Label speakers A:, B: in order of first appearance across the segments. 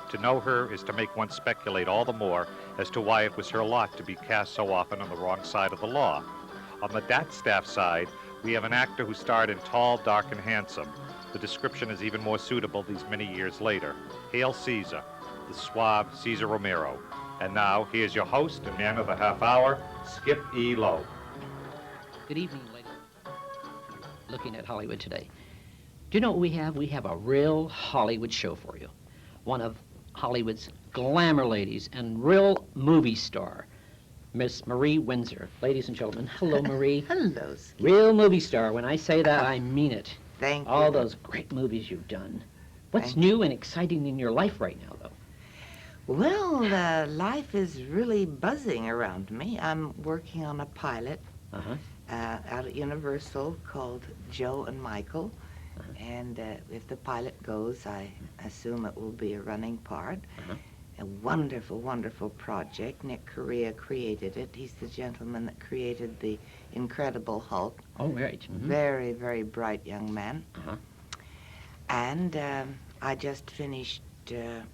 A: To know her is to make one speculate all the more as to why it was her lot to be cast so often on the wrong side of the law. On the Dat staff side, we have an actor who starred in Tall, Dark, and Handsome. The description is even more suitable these many years later. Hail Caesar, the suave Cesar Romero. And now, here's your host and man of the half hour, Skip E. Lowe.
B: Good evening, ladies. Looking at Hollywood today. Do you know what we have? We have a real Hollywood show for you. One of Hollywood's glamour ladies and real movie star, Miss Marie Windsor. Ladies and gentlemen, hello, Marie.
C: Hello, Skip.
B: Real movie star. When I say that, I mean it.
C: Thank you.
B: All those great movies you've done. What's new and exciting in your life right now, though?
C: Well, life is really buzzing around me. I'm working on a pilot out at Universal called Joe and Michael. And if the pilot goes, I assume it will be a running part. A wonderful, wonderful project. Nick Correa created it. He's the gentleman that created the Incredible Hulk.
B: Oh, right.
C: Very, very bright young man. And I just finished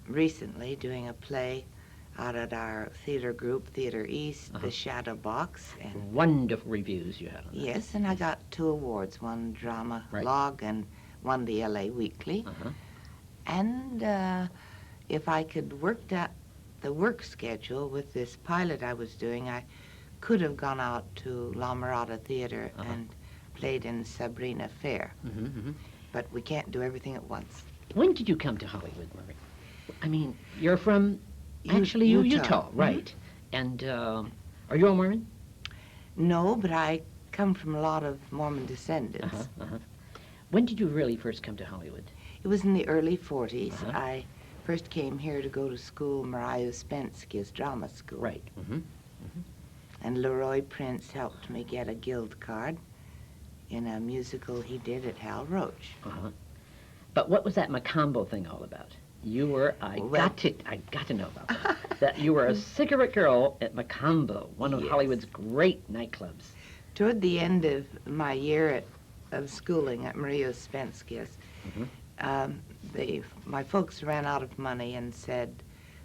C: recently doing a play out at our theater group, Theater East, The Shadow Box.
B: And wonderful reviews you had on that.
C: Yes, and I got 2 awards, one drama log and one the LA Weekly. And if I could work the work schedule with this pilot I was doing, I could have gone out to La Mirada Theater and played in Sabrina Fair. But we can't do everything at once.
B: When did you come to Hollywood, Marie? I mean, you're from, actually,
C: Utah.
B: Right. And are you a Mormon?
C: No, but I come from a lot of Mormon descendants.
B: When did you really first come to Hollywood?
C: It was in the early 40s. I first came here to go to school, Maria Ouspenskaya's drama school.
B: Right.
C: And Leroy Prince helped me get a guild card in a musical he did at Hal Roach.
B: But what was that Macombo thing all about? You were, I got to know about that. That you were a cigarette girl at Macombo, one of Hollywood's great nightclubs.
C: Toward the end of my year of schooling at Maria Ouspenskaya's, my folks ran out of money and said,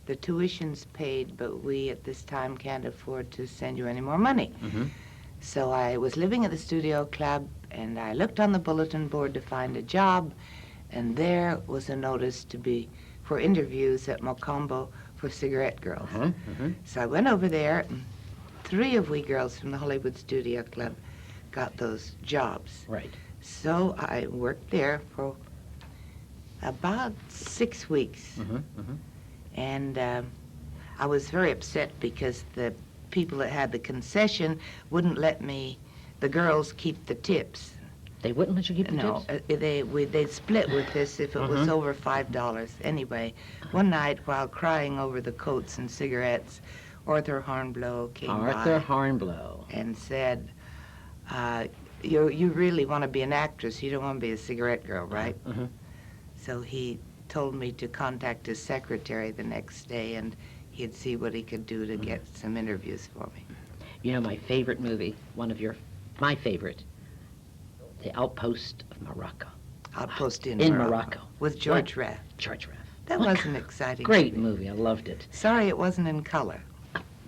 C: the tuition's paid, but we at this time can't afford to send you any more money. So I was living at the studio club, and I looked on the bulletin board to find a job, and there was a notice for interviews at Macombo for cigarette girls. So I went over there, and 3 of we girls from the Hollywood Studio Club got those jobs.
B: Right.
C: So I worked there for about 6 weeks. And I was very upset because the people that had the concession wouldn't let the girls keep the tips.
B: They wouldn't let you keep the
C: tips? No, they'd split with us if it was over $5. Anyway, one night while crying over the coats and cigarettes, Arthur Hornblow came by.
B: Arthur Hornblow.
C: And said, you really want to be an actress, you don't want to be a cigarette girl, right? So he told me to contact his secretary the next day, and he'd see what he could do to get some interviews for me.
B: You know, my favorite movie, my favorite, The Outpost of Morocco.
C: Outpost in
B: Morocco.
C: With George Raft.
B: George Raft.
C: That was an exciting
B: great movie. I loved it.
C: Sorry it wasn't in color.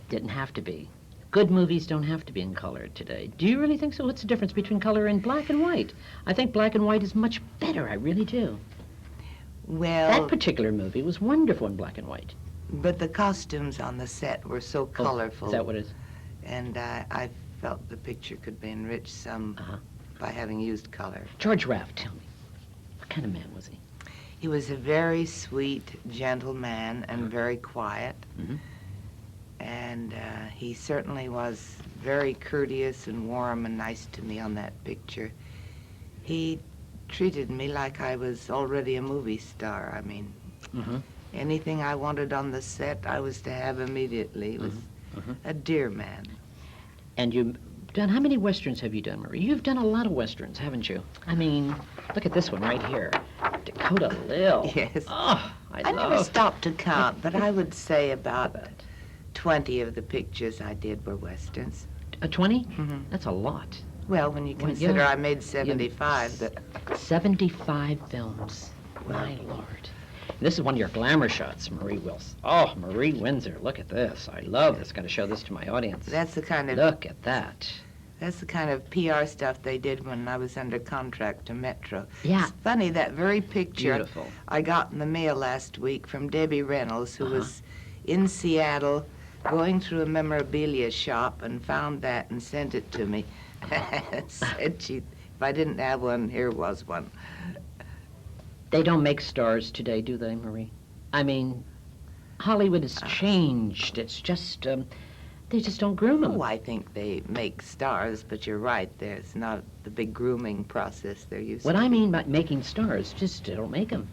B: Didn't have to be. Good movies don't have to be in color today. Do you really think so? What's the difference between color and black and white? I think black and white is much better. I really do.
C: Well,
B: that particular movie was wonderful in black and white.
C: But the costumes on the set were so colorful.
B: Is that what it is?
C: And I felt the picture could be enriched some by having used color.
B: George Raft, tell me, what kind of man was he?
C: He was a very sweet, gentle man and very quiet. And he certainly was very courteous and warm and nice to me on that picture. He treated me like I was already a movie star. I mean, anything I wanted on the set, I was to have immediately. He was a dear man.
B: And you've done, how many Westerns have you done, Marie? You've done a lot of Westerns, haven't you? I mean, look at this one right here. Dakota Lil.
C: Yes.
B: Oh, I
C: never stopped to count, but I would say about 20 of the pictures I did were Westerns.
B: 20? That's a lot.
C: Well, when you consider I made 75.
B: 75 films. My Lord. This is one of your glamour shots, Marie Wilson. Oh, Marie Windsor, look at this. I love this. Got to show this to my audience.
C: That's the kind of
B: Look at that.
C: That's the kind of PR stuff they did when I was under contract to Metro.
B: Yeah.
C: It's funny, that very picture
B: Beautiful.
C: I got in the mail last week from Debbie Reynolds, who
B: Uh-huh.
C: was in Seattle going through a memorabilia shop and found that and sent it to me. Said if I didn't have one, here was one.
B: They don't make stars today, do they, Marie? I mean, Hollywood has changed. It's just, they just don't groom them.
C: Oh, I think they make stars, but you're right. There's not the big grooming process there used
B: What
C: to
B: I
C: be.
B: mean by making stars, just they don't make them.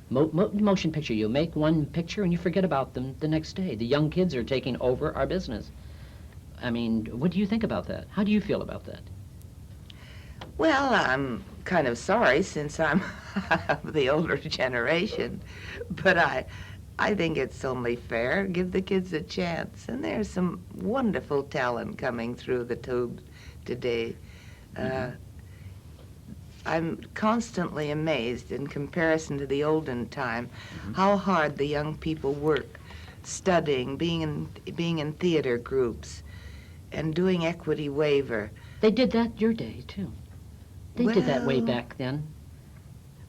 B: Motion picture, you make one picture and you forget about them the next day. The young kids are taking over our business. I mean, what do you think about that? How do you feel about that?
C: Well, I'm kind of sorry since I'm of the older generation, but I think it's only fair. Give the kids a chance. And there's some wonderful talent coming through the tubes today. I'm constantly amazed in comparison to the olden time how hard the young people work studying, being in theater groups and doing equity waiver.
B: They did that your day, too. They did that way
C: Well-
B: back then.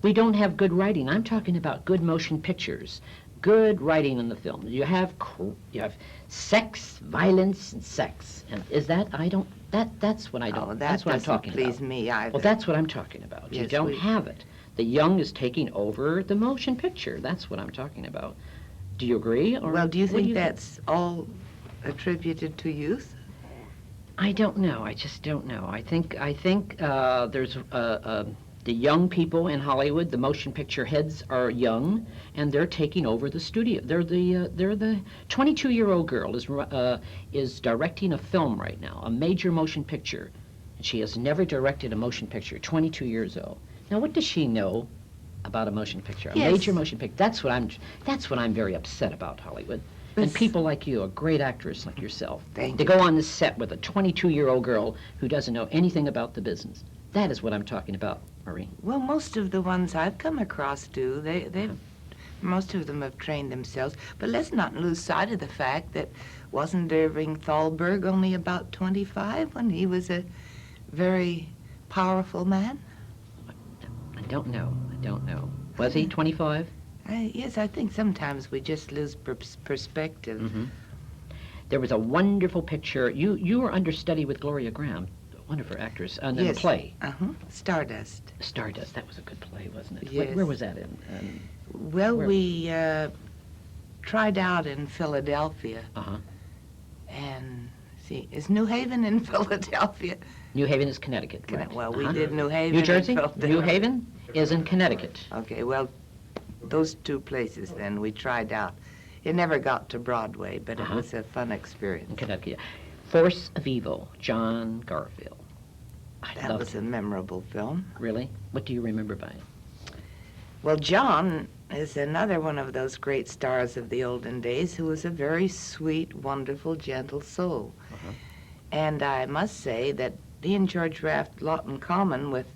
B: We don't have good writing. I'm talking about good motion pictures, good writing in the film. You have sex, violence, and sex. And is that, that's what I don't,
C: Oh, that
B: that's what I'm
C: doesn't
B: talking
C: please
B: about.
C: me either.
B: Well, that's what I'm talking about. You
C: Yes,
B: don't
C: we-
B: have it. The young is taking over the motion picture. That's what I'm talking about. Do you agree? Or
C: Well, do you
B: what
C: think that's all attributed to youth?
B: I don't know. I just don't know. I think there's the young people in Hollywood. The motion picture heads are young, and they're taking over the studio. They're the 22-year-old girl is directing a film right now, a major motion picture, and she has never directed a motion picture. 22 years old. Now, what does she know about a motion picture? A
C: Yes.
B: major motion picture. That's what I'm very upset about, Hollywood. And
C: But-
B: people like you, a great actress like yourself,
C: Thank
B: to
C: you.
B: go on the set with a 22-year-old girl who doesn't know anything about the business. That is what I'm talking about, Marie.
C: Well, most of the ones I've come across do. Most of them have trained themselves. But let's not lose sight of the fact that wasn't Irving Thalberg only about 25 when he was a very powerful man?
B: I don't know. Was he 25?
C: Yes, I think sometimes we just lose perspective.
B: Mm-hmm. There was a wonderful picture. You were understudy with Gloria Graham, a wonderful actress, in a play.
C: Uh-huh. Stardust.
B: Stardust. That was a good play, wasn't it?
C: Yes.
B: Where was that in?
C: Well,
B: Where?
C: we tried out in Philadelphia.
B: Uh-huh.
C: And, see, is New Haven in Philadelphia?
B: New Haven is Connecticut. Right.
C: Well, we
B: Uh-huh.
C: did New Haven.
B: New
C: and
B: Jersey?
C: Philadelphia.
B: New Haven is in Connecticut.
C: Okay, well, those two places then we tried out. It never got to Broadway, but
B: Uh-huh.
C: it was a fun experience.
B: In Connecticut. Force of Evil, John Garfield. I
C: That
B: loved
C: was
B: it.
C: a memorable film.
B: Really? What do you remember by it?
C: Well, John is another one of those great stars of the olden days who was a very sweet, wonderful, gentle soul.
B: Uh-huh.
C: And I must say that he and George Raft a lot in common with,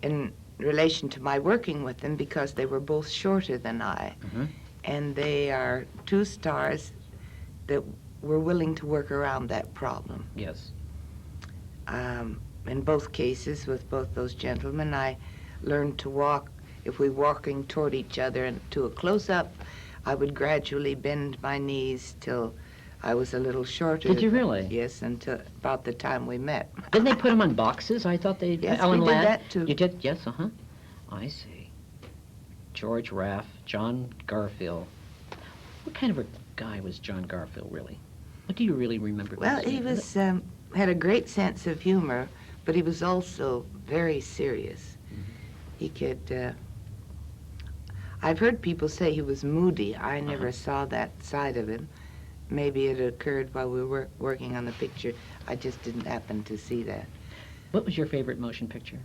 C: in relation to my working with them, because they were both shorter than I.
B: Mhm.
C: And they are two stars that were willing to work around that problem.
B: Yes.
C: In both cases, with both those gentlemen, I learned to walk. If we were walking toward each other and to a close-up, I would gradually bend my knees till I was a little shorter.
B: Did you really?
C: Yes, until about the time we met.
B: Didn't they put them on boxes? I thought they.
C: Yes,
B: Ellen
C: we did
B: Ladd?
C: that, too.
B: You did? Yes. Uh huh. I see. George Raff, John Garfield. What kind of a guy was John Garfield, really? What do you really remember?
C: Well,
B: about him?
C: he was had a great sense of humor, but he was also very serious. He could. I've heard people say he was moody. I never saw that side of him. Maybe it occurred while we were working on the picture. I just didn't happen to see that.
B: What was your favorite motion picture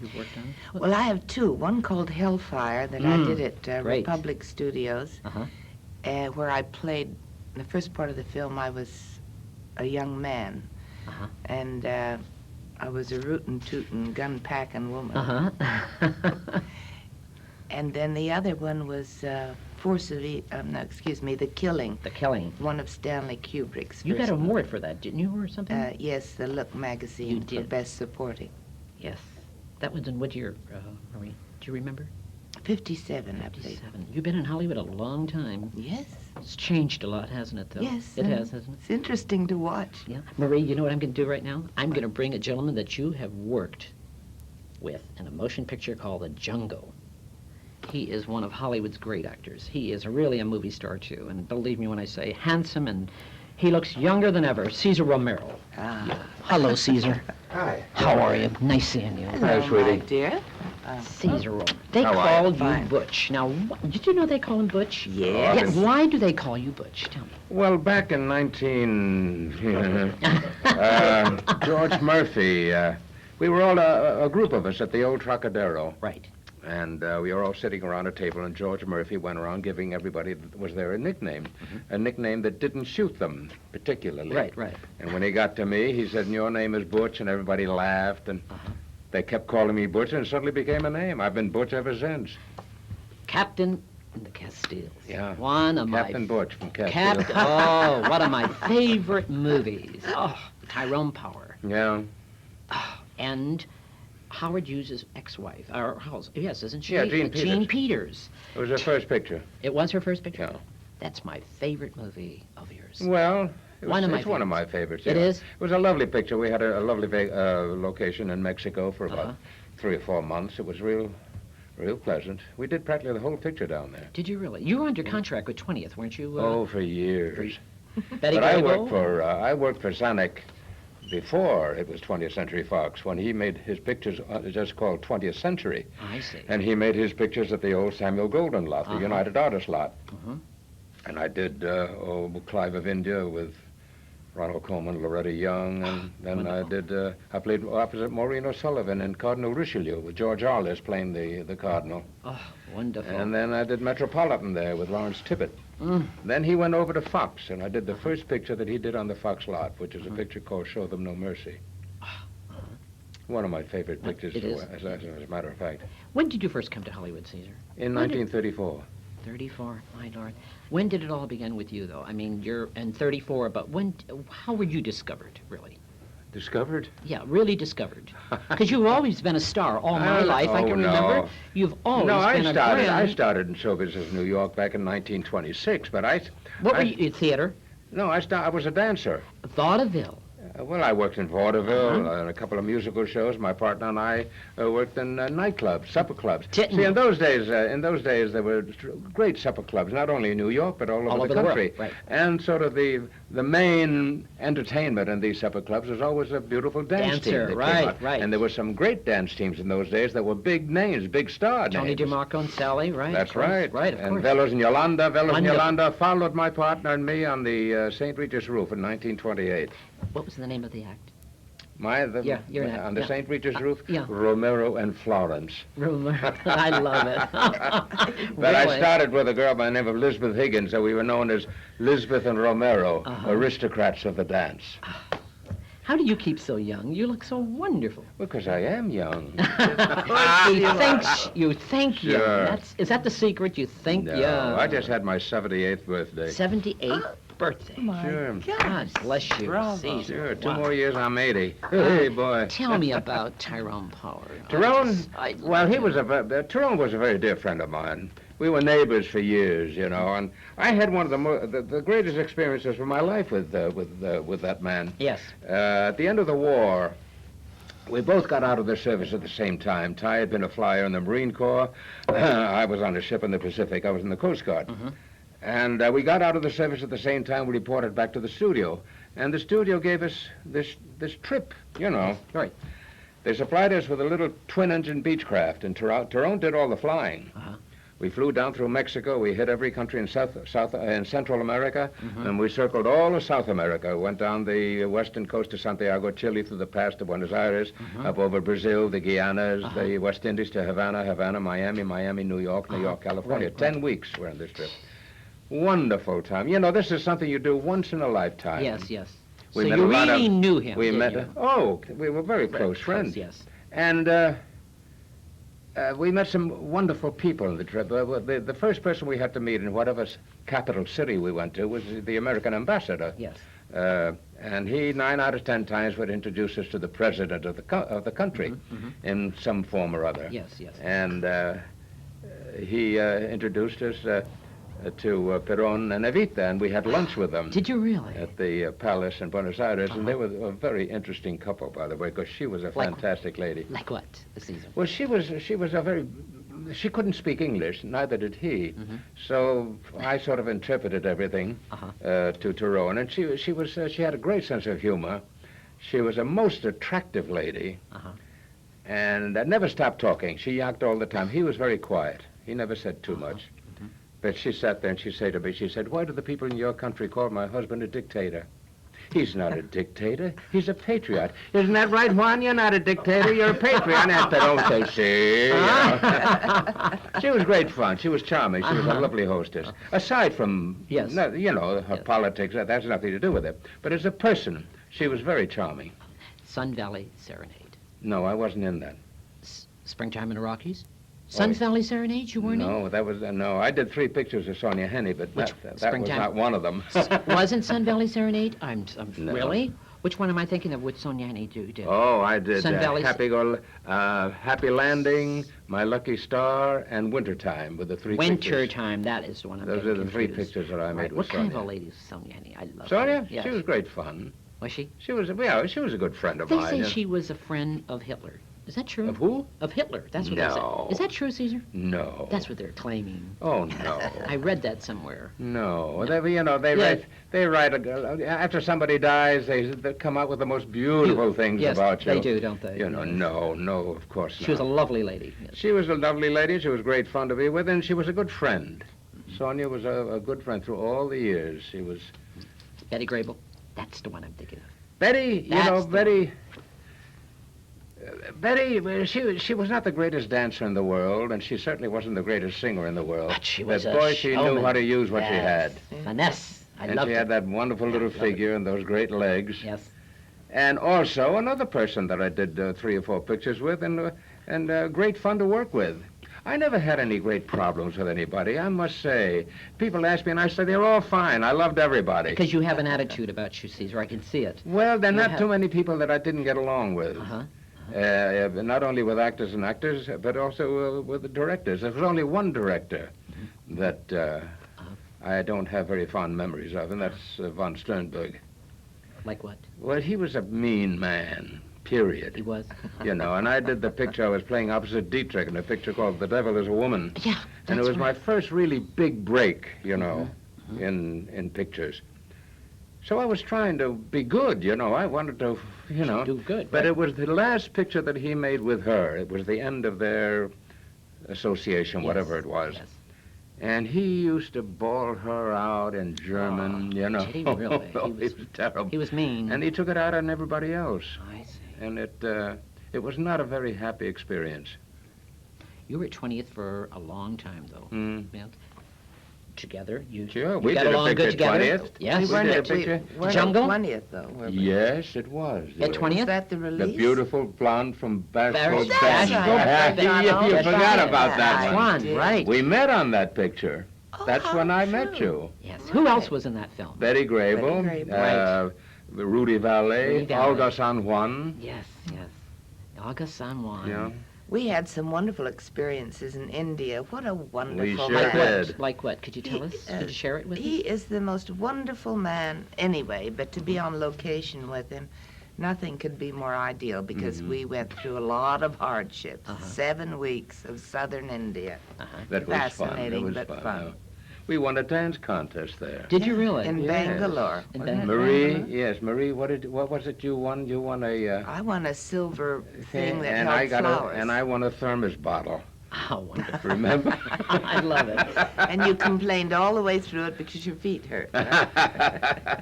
B: you've worked on?
C: Well, I have two. One called Hellfire that I did at
B: great.
C: Republic Studios,
B: Uh-huh.
C: where I played, in the first part of the film, I was a young man.
B: Uh-huh.
C: And I was a rootin' tootin' gun packing woman.
B: Uh-huh.
C: And then the other one was The Killing,
B: The Killing.
C: one of Stanley Kubrick's
B: You got
C: first
B: an award
C: movies.
B: for that, didn't you, or something?
C: Yes, the Look magazine
B: You
C: for
B: did.
C: Best Supporting.
B: Yes. That was in what year, Marie? Do you remember?
C: 57, I believe.
B: 57. You've been in Hollywood a long time.
C: Yes.
B: It's changed a lot, hasn't it, though?
C: Yes.
B: It has, hasn't it?
C: It's interesting to watch.
B: Yeah. Marie, you know what I'm going to do right now? I'm going to bring a gentleman that you have worked with in a motion picture called The Jungle. He is one of Hollywood's great actors. He is really a movie star, too. And believe me when I say handsome, and he looks younger than ever. Cesar Romero. Hello, Cesar.
D: Hi.
B: How are you? Nice seeing you.
C: Hello, my
D: sweetie.
C: dear.
B: Cesar Romero. They
D: How are
B: call
C: you?
B: you
C: Fine.
B: Butch. Now, did you know they call him Butch?
C: Yes.
B: Yeah, why do they call you Butch? Tell me.
D: Well, back in George Murphy, we were all a group of us at the old Trocadero.
B: Right.
D: And we were all sitting around a table, and George Murphy went around giving everybody that was there a nickname that didn't shoot them particularly.
B: Right, right.
D: And when he got to me, he said, "Your name is Butch," and everybody laughed, and they kept calling me Butch, and it suddenly became a name. I've been Butch ever since.
B: Captain in the Castiles.
D: Yeah.
B: One of
D: Captain Butch from
B: my...
D: Castile.
B: Oh, one of my favorite movies. Oh, Tyrone Power.
D: Yeah.
B: And Howard Hughes' ex-wife. Or, yes, isn't she?
D: Yeah, Jean Peters.
B: Jean Peters.
D: It was her first picture.
B: It was her first picture?
D: Yeah.
B: That's my favorite movie of yours.
D: Well, it's
B: One of my
D: one of my favorites.
B: It
D: yeah.
B: is?
D: It was a lovely picture. We had a lovely location in Mexico for about 3 or 4 months. It was real pleasant. We did practically the whole picture down there.
B: Did you really? You were under contract with 20th, weren't you?
D: Oh, for years.
B: Betty
D: But I
B: Grable?
D: worked for Zanuck before it was 20th Century Fox, when he made his pictures just called 20th Century.
B: I see.
D: And he made his pictures at the old Samuel Golden lot, the United Artists lot. And I did Clive of India with Ronald Colman, Loretta Young, and then I played opposite Maureen O'Sullivan in Cardinal Richelieu with George Arliss playing the Cardinal.
B: Oh, wonderful.
D: And then I did Metropolitan there with Lawrence Tibbett. Then he went over to Fox, and I did the first picture that he did on the Fox lot, which is a picture called Show Them No Mercy. One of my favorite pictures,
B: It is.
D: as a matter of fact.
B: When did you first come to Hollywood, Caesar?
D: In 1934.
B: 34, my lord. When did it all begin with you, though? I mean, you're in 34, but how were you discovered, really?
D: Discovered?
B: Yeah, really discovered. Because you've always been a star all my life. I can remember.
D: No.
B: You've always
D: No,
B: been
D: I started in show business in New York back in 1926, but
B: What were you, theater?
D: No, I was a dancer.
B: Vaudeville.
D: Well, I worked in vaudeville and a couple of musical shows. My partner and I worked in nightclubs, supper clubs.
B: Titten.
D: See, in those days, there were great supper clubs, not only in New York but all over the country.
B: World, right.
D: And sort of the main entertainment in these supper clubs was always a beautiful dance team that came out.
B: Right.
D: And there were some great dance teams in those days that were big names, big star
B: Tony
D: names.
B: DeMarco and Sally, right?
D: That's
B: of course.
D: right.
B: Right, of
D: and
B: course.
D: Velos and Yolanda,
B: Wonderful.
D: Yolanda followed my partner and me on the St. Regis roof in 1928.
B: What was the name of the act?
D: You're on the St. Regis roof?
B: yeah.
D: Romero and Florence.
B: Romero. I love it.
D: But I
B: Really?
D: started with a girl by the name of Lisbeth Higgins, so we were known as Lisbeth and Romero, aristocrats of the dance.
B: How do you keep so young? You look so wonderful.
D: Because I am young.
B: You think young.
D: Sure.
B: Is that the secret? You think
D: No,
B: young.
D: I just had my 78th birthday.
B: 78th birthday.
D: Sure.
B: God bless you,
C: Bravo.
B: Caesar.
D: Sure, 2
B: Wow.
D: more years, I'm 80. Hey, boy.
B: Tell me about Tyrone Power.
D: Tyrone,
B: Tyrone
D: Tyrone was a very dear friend of mine. We were neighbors for years, you know, and I had one of the greatest experiences of my life with that man.
B: Yes.
D: At the end of the war, we both got out of the service at the same time. Ty had been a flyer in the Marine Corps. I was on a ship in the Pacific. I was in the Coast Guard. And we got out of the service at the same time. We reported back to the studio. And the studio gave us this trip, you know.
B: Right.
D: They supplied us with a little twin-engine Beechcraft, and Tyrone did all the flying. We flew down through Mexico. We hit every country in Central America, and we circled all of South America. Went down the western coast to Santiago, Chile, through the pass to Buenos Aires, up over Brazil, the Guianas, the West Indies to Havana, Miami, New York, California.
B: Right.
D: 10 weeks we're on this trip. Wonderful time. You know, this is something you do once in a lifetime.
B: Yes, yes.
D: We
B: So
D: met
B: you
D: a lot
B: really
D: of-
B: knew him,
D: We
B: didn't
D: met.
B: you?
D: We were very close friends.
B: Yes.
D: And We met some wonderful people on the trip. The first person we had to meet in whatever capital city we went to was the American ambassador.
B: Yes.
D: And he, 9 out of 10 times, would introduce us to the president of the country in some form or other.
B: Yes, yes.
D: And he introduced us to Perón and Evita, and we had lunch with them.
B: Did you really?
D: At the palace in Buenos Aires, and they were a very interesting couple, by the way, because she was a fantastic lady.
B: Like what, Caesar?
D: Well, she was a very. She couldn't speak English, neither did he. So I sort of interpreted everything to Perón, and she had a great sense of humor. She was a most attractive lady, and never stopped talking. She yacked all the time. He was very quiet. He never said too much. But she sat there and she said to me, she said, "Why do the people in your country call my husband a dictator?" "He's not a dictator. He's a patriot." "Isn't that right, Juan? You're not a dictator. You're a patriot." And I don't say, She was great fun. She was charming. She was a lovely hostess. Aside from, her politics, that has nothing to do with it. But as a person, she was very charming.
B: Sun Valley Serenade.
D: No, I wasn't in that.
B: Springtime in the Rockies? Sun Valley Serenade, you weren't in?
D: No, that was, no. I did 3 pictures of Sonia Henney, but that was not one of them.
B: Wasn't Sun Valley Serenade?
D: No.
B: Really? Which one am I thinking of? Which Sonia Henney did?
D: Oh, I did
B: Sun Valley
D: Happy Landing, My Lucky Star, and Wintertime with the 3 pictures.
B: Wintertime, that is the one I'm
D: Those are the 3 pictures that I made with
B: What
D: Sonia.
B: kind of a lady is Sonia Henney? I love
D: Sonia?
B: her. Yes.
D: She was great fun.
B: Was she?
D: She was a good friend of
B: They
D: mine.
B: say she was a friend of Hitler. Is that true?
D: Of who?
B: Of Hitler. That's what they
D: No.
B: say. Is that true, Caesar?
D: No.
B: That's what they're claiming.
D: Oh, no.
B: I read that somewhere.
D: No. They write, after somebody dies, they come out with the most beautiful things about you.
B: Yes, they do, don't they?
D: No, of course not.
B: She was a lovely lady. Yes.
D: She was a lovely lady. She was great fun to be with, and she was a good friend. Sonia was a good friend through all the years. She was...
B: Betty Grable. That's the one I'm thinking of.
D: Betty, Betty, she was not the greatest dancer in the world, and she certainly wasn't the greatest singer in the world.
B: But she was
D: But boy, she knew how to use what she had.
B: Finesse. I
D: And
B: loved
D: she
B: it.
D: had that wonderful little figure and those great legs.
B: Yes.
D: And also another person that I did 3 or 4 pictures with, and great fun to work with. I never had any great problems with anybody, I must say. People ask me, and I say they're all fine. I loved everybody.
B: Because you have an attitude about you, Caesar. I can see it.
D: Well, there are not
B: have-
D: too many people that I didn't get along with. Not only with actors and actors, but also with the directors. There was only one director that I don't have very fond memories of, and that's von Sternberg.
B: Like what?
D: Well, he was a mean man, period.
B: He was.
D: And I did the picture. I was playing opposite Dietrich in a picture called The Devil is a Woman.
B: Yeah.
D: And it was my first really big break,
B: Mm-hmm.
D: in pictures. So I was trying to be good, I wanted to,
B: Do good.
D: But
B: right?
D: it was the last picture that he made with her. It was the end of their association, whatever it was.
B: Yes.
D: And he used to bawl her out in German,
B: Did he really?
D: He was terrible.
B: He was mean.
D: And he took it out on everybody else.
B: I see.
D: And it was not a very happy experience.
B: You were at 20th for a long time, though. Yeah. Together,
D: Sure,
B: you
D: we
B: got
D: did a
B: along
D: picture
B: good together.
D: at 20th.
B: Yes.
D: We did a picture.
C: weren't
B: Jungle?
C: at 20th, though. were we?
D: Yes, it was.
B: At 20th?
C: Was that the
D: The
C: release?
D: beautiful blonde from
B: Bashful
D: Bashful.
B: Bashful.
D: You
B: That's
D: forgot
B: right.
D: about that
B: That's
D: one.
B: one,
C: did.
B: right.
D: We met on that picture.
C: Oh,
D: That's
C: how
D: when I met
C: true.
D: you.
B: Yes. Who else was in that film?
D: Betty Grable,
C: Betty Grable.
D: Rudy Valle,
B: Rudy Valle.
D: Olga San Juan.
B: Yes. Olga San Juan.
D: Yeah.
C: We had some wonderful experiences in India. What a wonderful
D: sure
B: Like
C: man.
D: did.
B: what? Like what? Could you tell us? Could you share it with
C: He
B: us?
C: is the most wonderful man anyway, but to be on location with him, nothing could be more ideal because we went through a lot of hardships. 7 weeks of southern India.
D: That was fun.
C: Fascinating,
D: It was
C: but
D: fun.
C: fun.
D: We won a dance contest there.
B: Did you really?
C: In
D: Yes.
C: Bangalore.
B: In
C: wasn't it
D: Marie,
C: Bangalore?
D: yes, Marie. What was it you won? You won a
C: I won a silver thing that
D: and
C: held
D: I got
C: flowers.
D: and I won a thermos bottle.
B: How wonderful.
D: Remember?
B: I love it.
C: And you complained all the way through it because your feet hurt.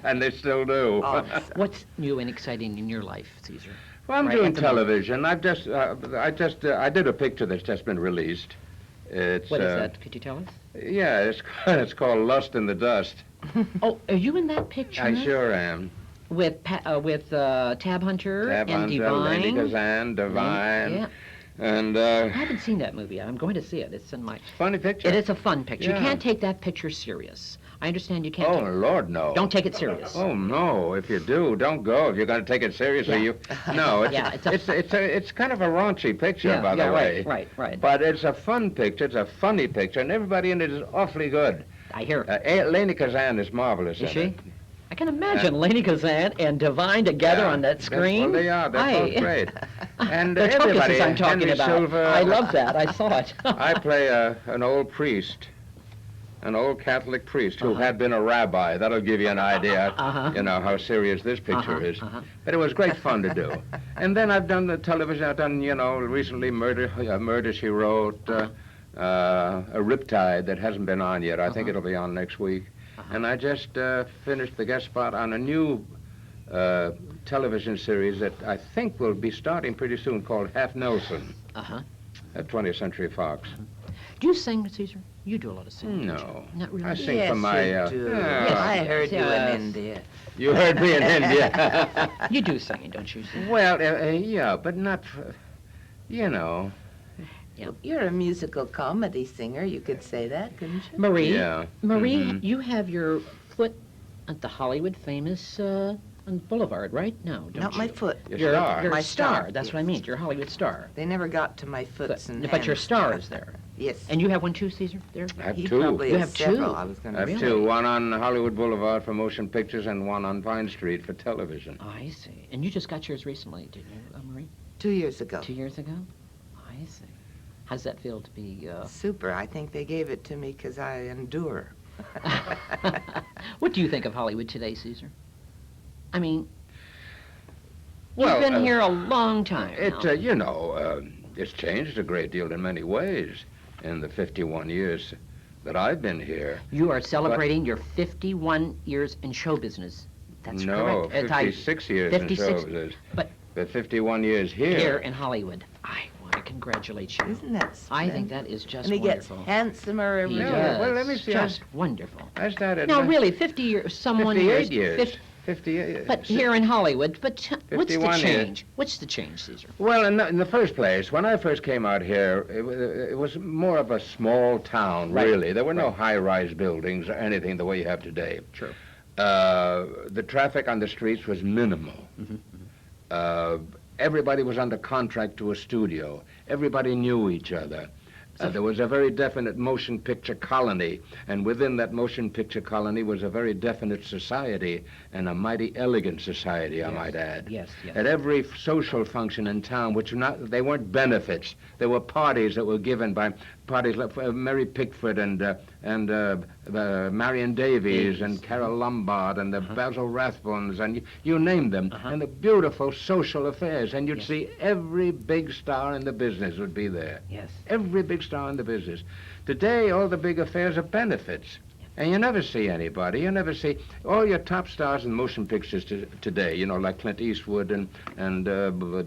D: And they still do.
C: Oh,
B: What's new and exciting in your life, Caesar?
D: Well, I'm
B: Right
D: doing
B: at the moment.
D: television. I did a picture that's just been released. It's
B: What is that? Could you tell us?
D: Yeah, it's called Lust in the Dust.
B: Oh, are you in that picture?
D: I sure am.
B: With Tab Hunter
D: Tab
B: and
D: Hunter, Lady
B: Divine.
D: Kazan, Divine.
B: Yeah.
D: And
B: I haven't seen that movie yet. I'm going to see it. It's in my...
D: funny picture.
B: It is a fun picture.
D: Yeah.
B: You can't take that picture serious. I understand you can't
D: Oh,
B: take it.
D: Lord, no.
B: Don't take it serious.
D: Oh, no. If you do, don't go. If you're going to take it seriously,
B: Yeah.
D: you... No, it's,
B: Yeah,
D: it's kind of a raunchy picture,
B: Yeah,
D: by the
B: yeah,
D: way.
B: right.
D: But it's a fun picture. It's a funny picture, and everybody in it is awfully good.
B: I hear it.
D: Leni Kazan is marvelous
B: Is
D: in
B: she?
D: it.
B: I can imagine Leni Kazan and Divine together on that screen.
D: Well, they are. They're both great. And
B: The
D: everybody,
B: Turkises I'm talking
D: Henry
B: about.
D: Silva.
B: I love that. I saw it.
D: I play an old priest, an old Catholic priest who had been a rabbi. That'll give you an idea, you know, how serious this picture is. But it was great fun to do. And then I've done the television. I've done, you know, recently Murder, She Wrote, a Riptide that hasn't been on yet. I think it'll be on next week. And I just finished the guest spot on a new television series that I think will be starting pretty soon called Half Nelson at 20th Century Fox.
B: Do you sing, Caesar? You do a lot of singing. don't
D: No.
B: you? Not really.
D: I sing
C: Yes,
D: for my...
C: you do.
B: Yes,
C: I heard you
B: yes.
C: in India.
D: You heard me in India.
B: You do singing, don't you? Caesar?
D: Well, yeah, but not, you know.
C: You're a musical comedy singer. You could say that, couldn't you?
B: Marie,
D: Yeah.
B: Marie, you have your foot at the Hollywood famous on Boulevard, right? No, don't
C: Not
B: you?
C: my foot.
D: Your star.
B: You're
C: My
B: a star.
C: star,
B: That's what I
C: yes.
B: mean. You're a Hollywood star.
C: They never got to my foots and
B: But your
C: hands.
B: star is there.
C: Yes.
B: And you have one too, Caesar? There?
D: I have
C: He
D: two.
C: probably
B: You
C: has
B: have two?
C: several. I was going
D: I
C: to
D: have
C: say.
D: two. One on Hollywood Boulevard for motion pictures and one on Vine Street for television.
B: I see. And you just got yours recently, didn't you, Marie?
C: 2 years ago.
B: 2 years ago? I see. How does that feel to be...
C: Super. I think they gave it to me because I endure.
B: What do you think of Hollywood today, Caesar? I mean,
D: Well,
B: you've been here a long time now.
D: You know, it's changed a great deal in many ways in the 51 years that I've been here.
B: You are celebrating your 51 years in show business. That's
D: No,
B: correct.
D: 56 years in
B: 56
D: show business.
B: but-
D: 51 years here.
B: Here in Hollywood. I want to congratulate you.
C: Isn't that
B: I
C: splendid?
B: think that is just
C: And he gets
B: wonderful.
C: handsomer every
B: He
C: day.
D: Yeah,
B: does.
D: well, let me see.
B: Just wonderful.
D: I started...
B: No, really, 50 years, someone
D: 58 years.
B: 50
D: 58.
B: but here in Hollywood, but what's the
D: 51 years.
B: change? What's the change, Caesar?
D: Well, in the first place, when I first came out here, it was more of a small town,
B: Right.
D: really. There were no high-rise buildings or anything the way you have today.
B: Sure.
D: The traffic on the streets was minimal. Everybody was under contract to a studio. Everybody knew each other. There was a very definite motion picture colony, and within that motion picture colony was a very definite society, and a mighty elegant society, I might add.
B: Yes, yes.
D: At every social function in town, they weren't benefits. They were parties that were given by parties like Mary Pickford and Marion Davies and Carol Lombard and the Basil Rathbones and you name them, and the beautiful social affairs. And you'd see every big star in the business would be there.
B: Yes.
D: Every big star in the business. Today, all the big affairs are benefits. And you never see anybody. You never see all your top stars in motion pictures today, you know, like Clint Eastwood and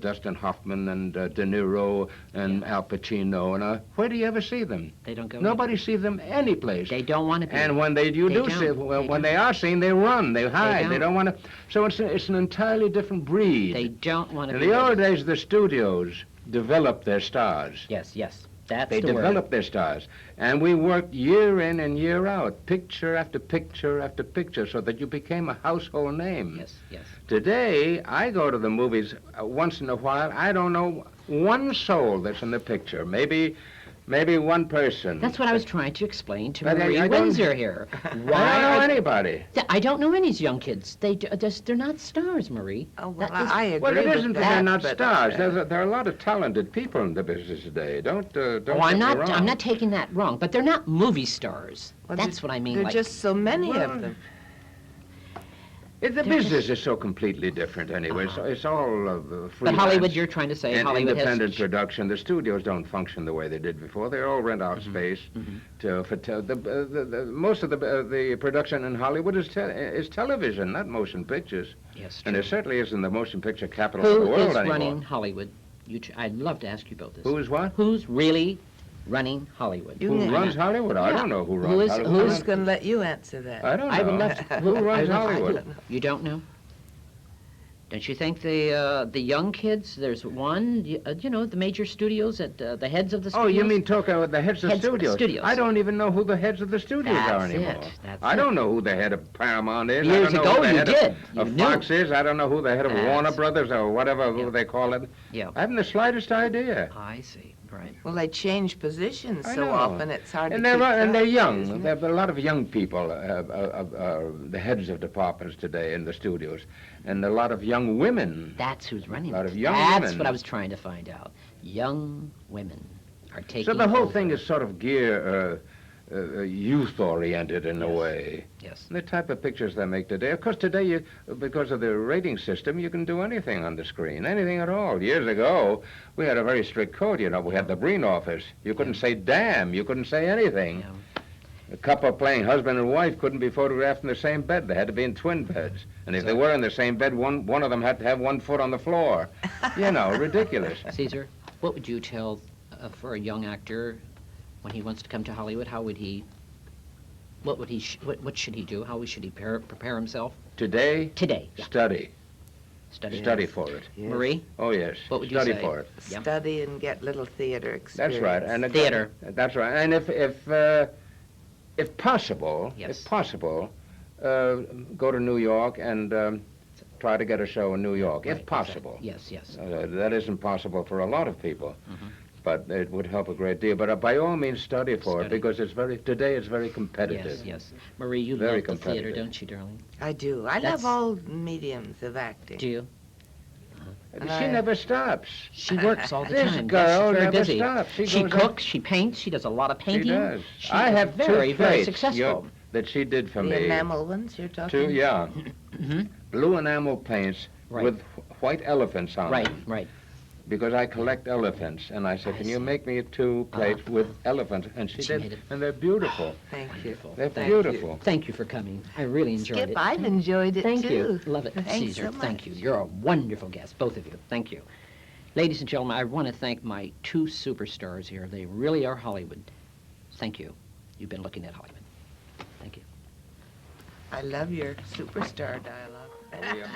D: Dustin Hoffman and De Niro and Al Pacino. And where do you ever see them?
B: They don't go.
D: Nobody sees them anyplace.
B: They don't want to be.
D: And when you do see, when they are seen, they run, they hide, they don't want to. So it's an entirely different breed.
B: They don't want to
D: In
B: be.
D: the old days, the studios developed their stars.
B: Yes, yes. That's
D: They
B: the word.
D: developed their stars. And we worked year in and year out, picture after picture after picture, so that you became a household name.
B: Yes, yes.
D: Today, I go to the movies once in a while. I don't know one soul that's in the picture. Maybe one person.
B: That's what I was trying to explain to
D: But
B: Marie
D: I don't-
B: Windsor here.
D: I don't know anybody.
B: I don't know any young kids. They're not stars, Marie.
C: Oh, well,
B: That is-
C: I agree
D: Well, it
C: with
D: isn't that
C: that,
D: they're not
C: but,
D: stars. There are a lot of talented people in the business today. Don't
B: Oh,
D: get
B: I'm
D: me
B: not.
D: wrong.
B: I'm not taking that wrong. But they're not movie stars.
C: Well,
B: That's what I mean.
C: There are
B: Like,
C: just so many
D: Well,
C: of them.
D: The
B: They're
D: business is so completely different anyway. So it's all free.
B: but Hollywood, you're trying to say
D: and
B: Hollywood
D: independent
B: has.
D: production. The studios don't function the way they did before. They all rent out space. Most of the production in Hollywood is television, not motion pictures.
B: Yes.
D: And
B: True.
D: it certainly isn't the motion picture capital of the
B: Who
D: world
B: is
D: anymore.
B: running Hollywood? I'd love to ask you about this.
D: Who is what?
B: Who's really running Hollywood?
C: You
D: Who
C: can-
D: runs Hollywood? I
B: Yeah.
D: don't know who
B: Who
D: runs
B: is-
D: Hollywood.
B: who
C: I'm
B: is-
C: just going to let you answer that.
D: I don't know.
B: I would love to.
D: Who runs
B: I would love to-
D: Hollywood?
B: You don't know? Don't you think the young kids? There's one, you know, the major studios at the heads of the studios.
D: Oh, you mean talking with the heads of
B: Heads of
D: studios?
B: studios.
D: I don't even know who the heads of the studios
B: That's
D: are anymore.
B: it. That's
D: I
B: it.
D: don't know who the head of Paramount is.
B: Years
D: I don't know
B: ago,
D: who the
B: you
D: head
B: did. You
D: of
B: knew.
D: Fox is. I don't know who the head of Warner
B: That's-
D: Brothers or whatever
B: Yeah.
D: who they call it.
B: Yeah.
D: I haven't the slightest idea.
B: I see. Right.
C: Well, they change positions
D: I
C: so
D: know.
C: often it's hard
D: And
C: to keep
D: they're
C: track,
D: young.
C: isn't it?
D: There are a lot of young people, the heads of departments today in the studios, and a lot of young women.
B: That's who's running
D: A lot
B: it.
D: of young
B: That's
D: women.
B: what I was trying to find out. Young women are taking.
D: So the whole
B: over.
D: thing is sort of youth-oriented in a
B: Yes.
D: way.
B: Yes.
D: The type of pictures they make today. Of course, today, because of the rating system, you can do anything on the screen, anything at all. Years ago, we had a very strict code, you know. We had the Breen office. You couldn't say damn. You couldn't say anything.
B: Yeah.
D: A couple playing husband and wife couldn't be photographed in the same bed. They had to be in twin beds. And if they were in the same bed, one of them had to have 1 foot on the floor. You know, ridiculous.
B: Caesar, what would you tell for a young actor when he wants to come to Hollywood? How would he? What would he? What should he do? How should he prepare himself
D: Today,
B: today? Yeah.
D: study.
B: Study.
D: Study for it.
C: Yes.
B: Marie,
D: Oh, yes.
B: What would you
D: Study
B: say?
D: for it.
B: Yeah.
C: Study and get little theater experience.
D: That's right. And
B: Theater.
D: That's right. And if possible,
B: Yes.
D: go to New York and try to get a show in New York,
B: Right,
D: if possible.
B: exactly. Yes.
D: That isn't possible for a lot of people,
B: Mhm.
D: but it would help a great deal. But by all means, study for it
B: Study.
D: because today it's very competitive.
B: Yes. Marie, you
D: Very
B: love the theater,
D: competitive.
B: don't you, darling?
C: I do. I
B: That's-
C: love all mediums of acting.
B: Do you?
C: And
D: She
C: I-
D: never stops.
B: She works all the
D: This
B: time.
D: girl
B: She's very
D: never
B: busy.
D: stops. She
B: She
D: goes out-
B: cooks. She paints. She does a lot of painting.
D: She does.
B: She
D: I
B: is
D: have
B: very,
D: two
B: very
D: plates
B: successful.
D: that she did for
C: The
D: me.
C: enamel ones you're talking
D: Two, yeah.
B: Mhm.
D: Blue enamel paints
B: Right.
D: with white elephants on
B: Right.
D: them.
B: Right.
D: Because I collect elephants. And I said,
B: I
D: can you
B: see.
D: make me 2 plates with elephants? And she
B: She
D: did.
B: made it.
D: And they're beautiful.
C: Thank you.
B: Wonderful.
D: They're
B: Thank
D: beautiful.
B: Thank you for coming. I really enjoyed
C: Skip,
B: it.
C: I've enjoyed it
B: Thank
C: too.
B: you. Love it,
C: Thanks
B: Caesar.
C: so much.
B: Thank you. You're a wonderful guest, both of you. Thank you. Ladies and gentlemen, I want to thank my 2 superstars here. They really are Hollywood. Thank you. You've been looking at Hollywood. Thank you.
C: I love your superstar dialogue.
D: Oh, yeah.